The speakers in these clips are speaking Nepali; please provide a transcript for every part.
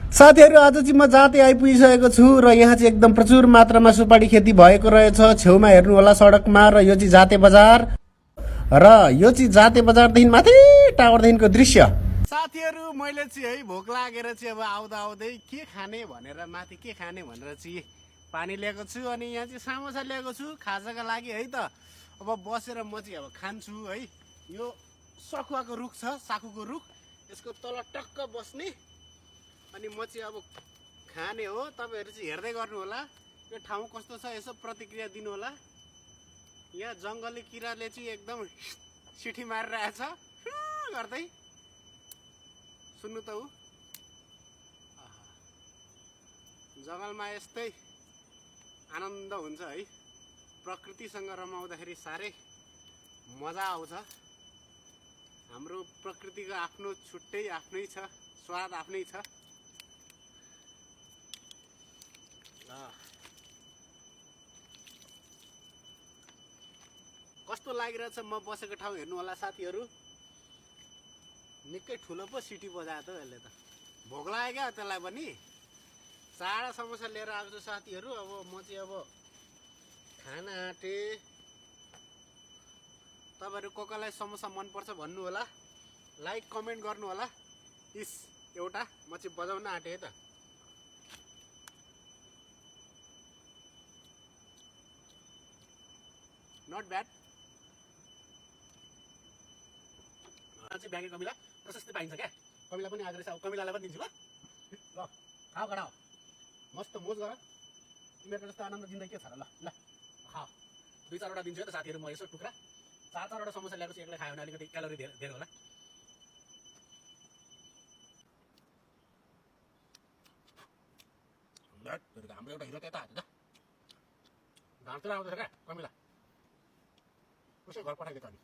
साथीहरू आज चाहिँ म जाते आइपुगिसकेको छु र यहाँ चाहिँ एकदम प्रचुर मात्रामा सुपारी खेती भएको रहेछ। छेउमा हेर्नु होला सडकमा। र यो चाहिँ जाते बजार र यो चाहिँ जाते बजारदेखि माथि टावरदेखिको दृश्य। साथीहरू मैले चाहिँ है भोक लागेर चाहिँ अब आउँदा आउँदै के खाने भनेर माथि के खाने भनेर चाहिँ पानी ल्याएको छु अनि यहाँ चाहिँ सामोसा ल्याएको छु खाजाका लागि है त। अब बसेर म चाहिँ अब खान्छु है। यो सखुवाको रुख छ, साखुको रुख, यसको तल टक्क बस्ने अनि म चाहिँ अब खाने हो। तपाईहरु चाहिँ हेर्दै गर्नु होला यो ठाउँ कस्तो छ, यसो प्रतिक्रिया दिनु होला। यहाँ जंगली किराले चाहिँ एकदम सिठी मारिरहेछ गर्दै, सुन्नु त उ जंगलमा यस्तै आनन्द हुन्छ है। प्रकृतिसँग रमाउँदाखेरि साह्रै मजा आउँछ। हाम्रो प्रकृतिको आफ्नो छुट्टै आफ्नै छ, स्वाद आफ्नै छ। कस्तो लागिरहेछ म बसेको ठाउँ हेर्नु होला साथीहरू। निकै ठुलो पो सिटी बजायो त यसले त। भोक लाग्यो क्या त्यसलाई पनि। चाडा समोसा लिएर आएको छु साथीहरू। अब म चाहिँ अब खान आँटे। तपाईहरु कसलाई समोसा मन पर्छ भन्नु होला, लाइक कमेन्ट गर्नु होला। इस एउटा म चाहिँ बजाउन आँटे है त। Not bad. चाहिँ ब्यागे कमिला प्रशस्तै पाइन्छ क्या। कमिला पनि आज रहेछ, अब कमिलालाई पनि दिन्छु ल। ल खाऊ गराऊ, मस्त मोज गर। तिमीहरूको जस्तो आनन्द जिन्दगी के छ र। ल ल खाऊ। 2-4 वटा दिन्छु है त साथीहरू। म यसो टुक्रा 4-4 वटा समोसा ल्याएको छु। एक्लै खायो भने अलिकति क्यालोरी धेरै होला। हाम्रो एउटा हिरो त्यता हाल्छ त। घाँचतिर आउँदैछ क्या कमिला। कसै घर पठाइदिएको अनि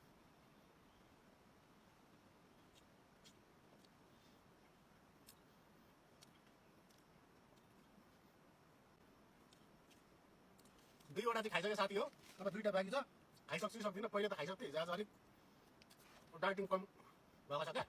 2 वटा चाहिँ खाइसके साथी हो। अब 2टा बाँकी छ। खाइसक्छु सक्दिनँ, पहिले त खाइसक्थेँ। आज अलिक डाइटिङ कम भएको छ क्या।